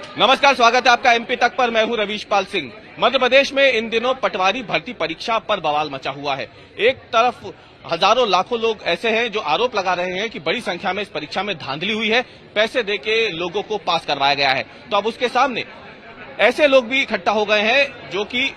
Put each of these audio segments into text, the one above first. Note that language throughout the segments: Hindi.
नमस्कार, स्वागत है आपका एमपी तक पर। मैं हूं रवीश पाल सिंह। मध्य प्रदेश में इन दिनों पटवारी भर्ती परीक्षा पर बवाल मचा हुआ है। एक तरफ हजारों लाखों लोग ऐसे हैं जो आरोप लगा रहे हैं कि बड़ी संख्या में इस परीक्षा में धांधली हुई है, पैसे देके लोगों को पास करवाया गया है। तो अब उसके सामने ऐसे लोग भी इकट्ठा हो गए हैं जो कि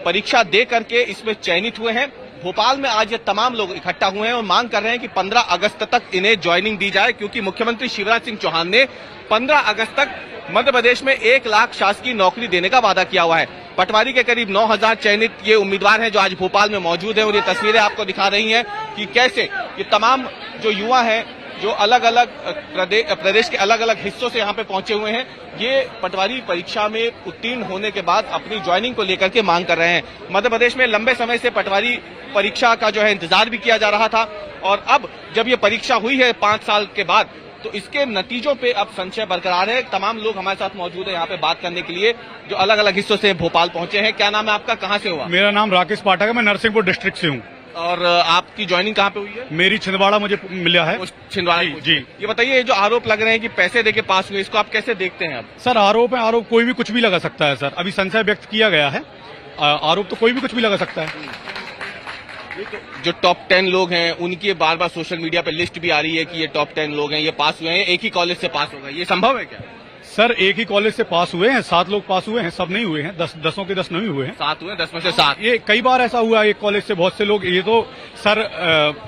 परीक्षा दे करके इसमें चयनित हुए हैं। भोपाल में आज ये तमाम लोग इकट्ठा हुए हैं और मांग कर रहे हैं कि 15 अगस्त तक इन्हें ज्वाइनिंग दी जाए, क्योंकि मुख्यमंत्री शिवराज सिंह चौहान ने 15 अगस्त तक मध्य प्रदेश में 1 लाख शासकीय नौकरी देने का वादा किया हुआ है। पटवारी के करीब 9000 चयनित ये उम्मीदवार हैं जो आज भोपाल में मौजूद हैं और ये तस्वीरें आपको दिखा रही हैं कि कैसे ये तमाम जो युवा हैं जो अलग अलग प्रदेश के अलग अलग हिस्सों से यहाँ पे पहुंचे हुए हैं, ये पटवारी परीक्षा में उत्तीर्ण होने के बाद अपनी ज्वाइनिंग को लेकर के मांग कर रहे हैं। मध्य प्रदेश में लंबे समय से पटवारी परीक्षा का जो है इंतजार भी किया जा रहा था और अब जब ये परीक्षा हुई है 5 साल के बाद, तो इसके नतीजों पे अब संशय बरकरार है। तमाम लोग हमारे साथ मौजूद है यहाँ पे बात करने के लिए जो अलग अलग हिस्सों से भोपाल पहुंचे हैं। क्या नाम है आपका, कहाँ से हुआ? मेरा नाम राकेश पाठक है, मैं नरसिंहपुर डिस्ट्रिक्ट से हूँ। और आपकी ज्वाइनिंग कहाँ पे हुई है? मेरी छिंदवाड़ा मुझे मिला है। छिंदवाड़ा जी। ये बताइए, ये जो आरोप लग रहे हैं कि पैसे देके पास हुए, इसको आप कैसे देखते हैं? अब सर आरोप है, आरोप कोई भी कुछ भी लगा सकता है। सर अभी संशय व्यक्त किया गया है, आरोप तो कोई भी कुछ भी लगा सकता है। जो टॉप 10 लोग हैं उनकी बार बार सोशल मीडिया पे लिस्ट भी आ रही है कि ये टॉप 10 लोग हैं, ये पास हुए हैं, एक ही कॉलेज से पास हो गए। ये संभव है क्या? सर एक ही कॉलेज से पास हुए हैं, 7 लोग पास हुए हैं, सब नहीं हुए हैं, 10 के 10 नहीं हुए हैं। 7 हुए, 10 में से 7। ये कई बार ऐसा हुआ है, एक कॉलेज से बहुत से लोग। ये तो सर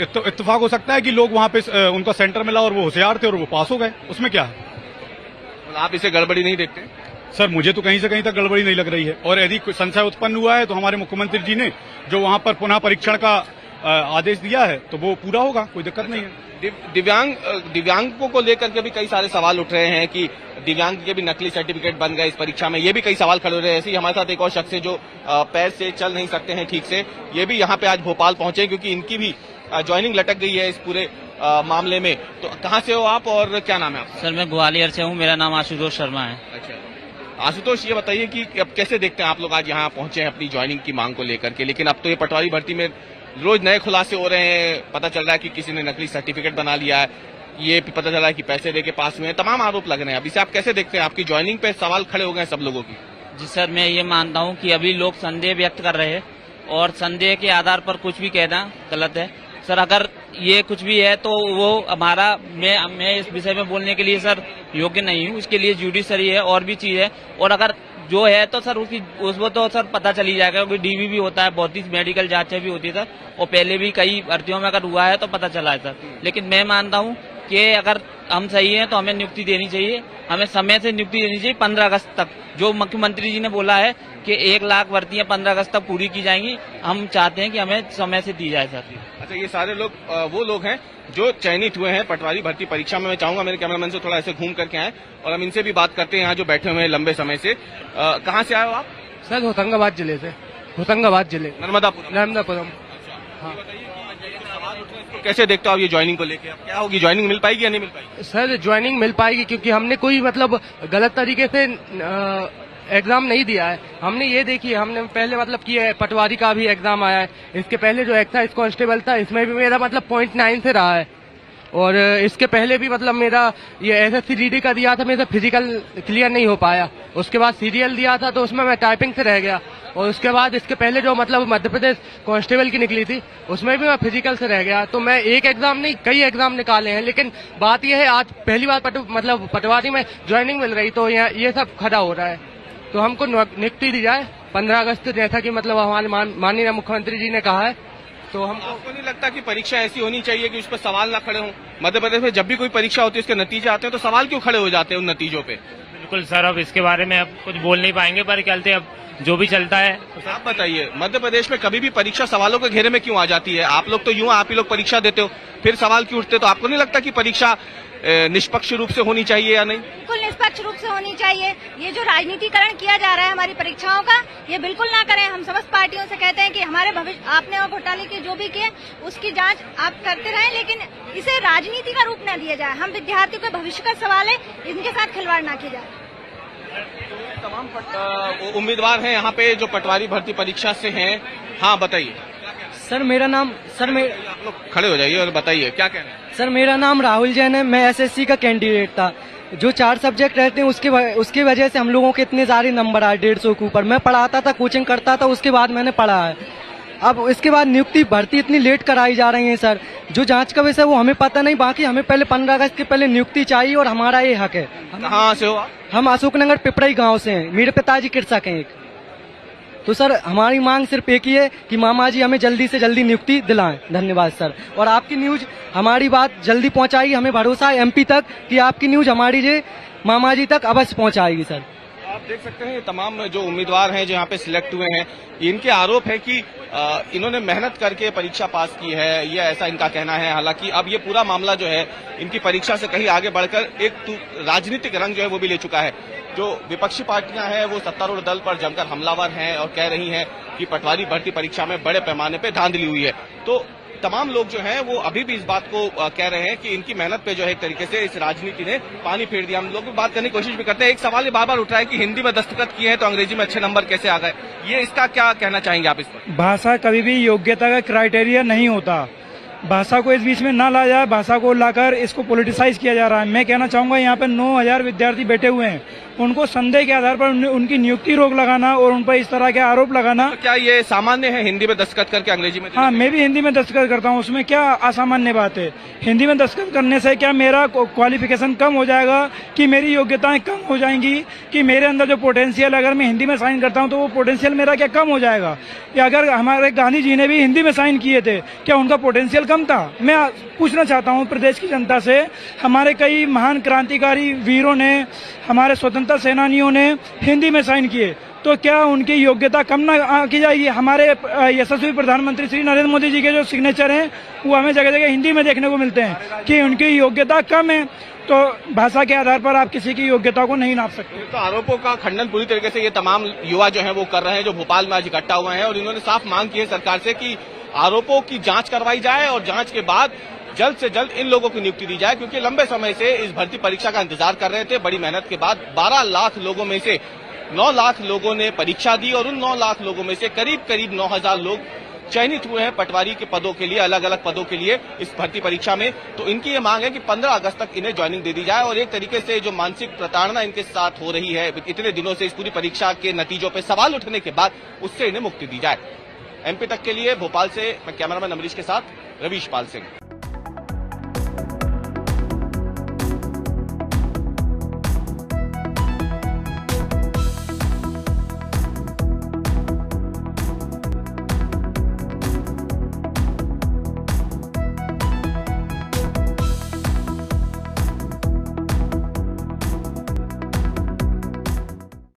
इत्तेफाक हो सकता है कि लोग वहाँ पे उनका सेंटर मिला और वो होशियार थे और वो पास हो गए, उसमें क्या है? आप इसे गड़बड़ी नहीं देखते? सर मुझे तो कहीं से कहीं तक गड़बड़ी नहीं लग रही है, और यदि कोई संशय उत्पन्न हुआ है तो हमारे मुख्यमंत्री जी ने जो वहाँ पर पुनः परीक्षण का आदेश दिया है तो वो पूरा होगा, कोई दिक्कत नहीं है। दिव्यांगों को लेकर के भी कई सारे सवाल उठ रहे हैं कि दिव्यांग के भी नकली सर्टिफिकेट बन गए इस परीक्षा में, ये भी कई सवाल खड़े हो रहे हैं। ऐसे ही हमारे साथ एक और शख्स है जो पैर से चल नहीं सकते हैं ठीक से, ये भी यहाँ पे आज भोपाल पहुंचे क्योंकि इनकी भी ज्वाइनिंग लटक गई है इस पूरे मामले में। तो कहाँ से हो आप और क्या नाम है आपका? सर मैं ग्वालियर से हूँ, मेरा नाम आशुतोष शर्मा है। अच्छा आशुतोष, ये बताइए कि अब कैसे देखते हैं आप लोग आज यहाँ पहुंचे हैं अपनी ज्वाइनिंग की मांग को लेकर के, लेकिन अब तो ये पटवारी भर्ती में रोज नए खुलासे हो रहे हैं। पता चल रहा है कि किसी ने नकली सर्टिफिकेट बना लिया है, ये भी पता चला है कि पैसे देके पास हुए हैं, तमाम आरोप लग रहे हैं। अब इसे आप कैसे देखते हैं? आपकी ज्वाइनिंग पे सवाल खड़े हो गए हैं सब लोगों की। जी सर, मैं ये मानता हूँ कि अभी लोग संदेह व्यक्त कर रहे हैं और संदेह के आधार पर कुछ भी कहना गलत है। सर अगर ये कुछ भी है तो वो हमारा मैं इस विषय में बोलने के लिए सर योग्य नहीं हूँ, उसके लिए जुडिशरी है और भी चीज है। और अगर जो है तो सर उसको तो सर पता चली जाएगा, क्योंकि डीवी भी होता है, बहुत ही मेडिकल जांचें भी होती है सर, और पहले भी कई भर्तियों में अगर हुआ है तो पता चला है सर। लेकिन मैं मानता हूँ कि अगर हम सही हैं तो हमें नियुक्ति देनी चाहिए, हमें समय से नियुक्ति देनी चाहिए 15 अगस्त तक। जो मुख्यमंत्री जी ने बोला है कि 1 लाख भर्तियां 15 अगस्त तक पूरी की जाएंगी, हम चाहते हैं कि हमें समय से दी जाए सर। अच्छा, ये सारे लोग वो लोग हैं जो चयनित हुए हैं पटवारी भर्ती परीक्षा में। मैं चाहूंगा मेरे कैमरामैन से थोड़ा ऐसे घूम करके आए और हम इनसे भी बात करते हैं यहाँ जो बैठे हुए हैं लंबे समय से। कहाँ से आए हो आप? सर होशंगाबाद जिले से। होशंगाबाद जिले, नर्मदापुरम। हाँ। कैसे देखते हो आप ये ज्वाइनिंग को लेकर? क्या होगी, ज्वाइनिंग मिल पाएगी या नहीं मिल पाएगी? सर ज्वाइनिंग मिल पाएगी, क्योंकि हमने कोई मतलब गलत तरीके से एग्जाम नहीं दिया है। हमने ये देखिए, हमने पहले मतलब किया है, पटवारी का भी एग्जाम आया है, इसके पहले जो एक्साइज कांस्टेबल था इसमें भी मेरा मतलब 0.9 से रहा है, और इसके पहले भी मतलब मेरा ये एसएससी जीडी का दिया था, मेरा फिजिकल क्लियर नहीं हो पाया। उसके बाद सीरियल दिया था तो उसमें मैं टाइपिंग से रह गया, और उसके बाद इसके पहले जो मतलब मध्य प्रदेश कांस्टेबल की निकली थी उसमें भी मैं फिजिकल से रह गया। तो मैं एक एग्जाम नहीं कई एग्जाम निकाले हैं, लेकिन बात यह है आज पहली बार मतलब पटवारी में ज्वाइनिंग मिल रही, तो ये सब खड़ा हो रहा है। तो हमको नियुक्ति दी जाए 15 अगस्त, जैसा कि मतलब हमारे माननीय मुख्यमंत्री जी ने कहा है। तो आपको नहीं लगता कि परीक्षा ऐसी होनी चाहिए कि उस पर सवाल ना खड़े हों? मध्य प्रदेश में जब भी कोई परीक्षा होती है उसके नतीजे आते हैं तो सवाल क्यों खड़े हो जाते हैं उन नतीजों पे? बिल्कुल सर, अब इसके बारे में अब कुछ बोल नहीं पाएंगे, पर चलते अब जो भी चलता है। तो आप बताइए, मध्य प्रदेश में कभी भी परीक्षा सवालों के घेरे में क्यों आ जाती है? आप लोग तो यूं आप ही लोग परीक्षा देते हो, फिर सवाल क्यों उठते? तो आपको नहीं लगता कि परीक्षा निष्पक्ष रूप से होनी चाहिए या नहीं? बिल्कुल निष्पक्ष रूप से होनी चाहिए। ये जो राजनीतिकरण किया जा रहा है हमारी परीक्षाओं का, ये बिल्कुल ना करें। हम समस्त पार्टियों से कहते हैं कि हमारे भविष्य, आपने घोटाले के जो भी किए उसकी जांच आप करते रहें, लेकिन इसे राजनीति का रूप न दिया जाए। हम विद्यार्थियों के भविष्य का सवाल है, इनके साथ खिलवाड़ ना किया जाए। तमाम उम्मीदवार हैं यहाँ पे जो पटवारी भर्ती परीक्षा से हैं। हाँ बताइए। सर मेरा नाम आप लोग खड़े हो जाइए और बताइए क्या कहना है। सर मेरा नाम राहुल जैन है, मैं एसएससी का कैंडिडेट था। जो 4 सब्जेक्ट रहते हैं उसके वजह से हम लोगों के इतने सारे नंबर आए 150 के ऊपर। मैं पढ़ाता था, कोचिंग करता था, उसके बाद मैंने पढ़ा है। अब इसके बाद नियुक्ति भर्ती इतनी लेट कराई जा रही है सर। जो जांच का विषय वो हमें पता नहीं, बाकी हमें पहले 15 अगस्त के पहले नियुक्ति चाहिए और हमारा ये हक है। कहाँ से हो आप? हम अशोकनगर पिपराई गांव से हैं, मेरे पिताजी कृषक हैं एक। तो सर हमारी मांग सिर्फ एक ही है कि मामा जी हमें जल्दी से जल्दी नियुक्ति दिलाएं। धन्यवाद सर। और आपकी न्यूज हमारी बात जल्दी पहुंचाएगी, हमें भरोसा है एमपी तक कि आपकी न्यूज हमारी जे मामा जी तक अवश्य पहुंचाएगी सर। आप देख सकते हैं तमाम जो उम्मीदवार हैं जो यहाँ पे सिलेक्ट हुए हैं, इनके आरोप है कि इन्होंने मेहनत करके परीक्षा पास की है, ये ऐसा इनका कहना है। हालांकि अब ये पूरा मामला जो है इनकी परीक्षा से कहीं आगे बढ़कर एक राजनीतिक रंग जो है वो भी ले चुका है। जो विपक्षी पार्टियां हैं वो सत्तारूढ़ दल पर जमकर हमलावर हैं और कह रही हैं कि पटवारी भर्ती परीक्षा में बड़े पैमाने पे धांधली हुई है। तो तमाम लोग जो हैं वो अभी भी इस बात को कह रहे हैं कि इनकी मेहनत पे जो है एक तरीके से इस राजनीति ने पानी फेर दिया। हम लोग भी बात करने की कोशिश भी करते हैं। एक सवाल ये बार बार उठ रहा है कि हिंदी में दस्तखत किए हैं तो अंग्रेजी में अच्छे नंबर कैसे आ गए, ये इसका क्या कहना चाहेंगे आप इस पर? भाषा कभी भी योग्यता का क्राइटेरिया नहीं होता। भाषा को इस बीच में ना लाया जाए, भाषा को लाकर इसको पॉलिटिसाइज किया जा रहा है। मैं कहना चाहूंगा यहाँ पे 9000 विद्यार्थी बैठे हुए हैं, उनको संदेह के आधार पर उनकी नियुक्ति रोक लगाना और उन पर इस तरह के आरोप लगाना। तो क्या ये सामान्य है हिंदी में दस्तखत करके अंग्रेजी में? हाँ, मैं भी हिंदी में दस्तखत करता हूँ, उसमें क्या असामान्य बात है? हिंदी में दस्तखत करने से क्या मेरा क्वालिफिकेशन कम हो जाएगा, कि मेरी योग्यताएं कम हो जाएंगी, कि मेरे अंदर जो पोटेंशियल अगर मैं हिंदी में साइन करता हूँ तो वो पोटेंशियल मेरा क्या कम हो जाएगा? या अगर हमारे गांधी जी ने भी हिंदी में साइन किए थे, क्या उनका पोटेंशियल कम था? मैं पूछना चाहता हूँ प्रदेश की जनता से, हमारे कई महान क्रांतिकारी वीरों ने, हमारे स्वतंत्रता सेनानियों ने हिंदी में साइन किए, तो क्या उनकी योग्यता कम ना की जाएगी? हमारे यशस्वी प्रधानमंत्री श्री नरेंद्र मोदी जी के जो सिग्नेचर हैं वो हमें जगह जगह हिंदी में देखने को मिलते हैं कि उनकी योग्यता कम है। तो भाषा के आधार पर आप किसी की योग्यता को नहीं नाप सकते। तो आरोपों का खंडन पूरी तरीके से ये तमाम युवा जो है वो कर रहे हैं, जो भोपाल में आज इकट्ठा हुए हैं, और इन्होंने साफ मांग की है सरकार से कि आरोपों की जांच करवाई जाए और जांच के बाद जल्द से जल्द इन लोगों की नियुक्ति दी जाए, क्योंकि लंबे समय से इस भर्ती परीक्षा का इंतजार कर रहे थे। बड़ी मेहनत के बाद 12 लाख लोगों में से 9 लाख लोगों ने परीक्षा दी और उन 9 लाख लोगों में से करीब करीब 9000 लोग चयनित हुए हैं पटवारी के पदों के लिए, अलग अलग पदों के लिए इस भर्ती परीक्षा में। तो इनकी ये मांग है कि 15 अगस्त तक इन्हें ज्वाइनिंग दे दी जाए और एक तरीके से जो मानसिक प्रताड़ना इनके साथ हो रही है इतने दिनों से इस पूरी परीक्षा के नतीजों पर सवाल उठने के बाद, उससे इन्हें मुक्ति दी जाए। एमपी तक के लिए भोपाल से मैं कैमरामैन अमरीश के साथ रवीश पाल सिंह।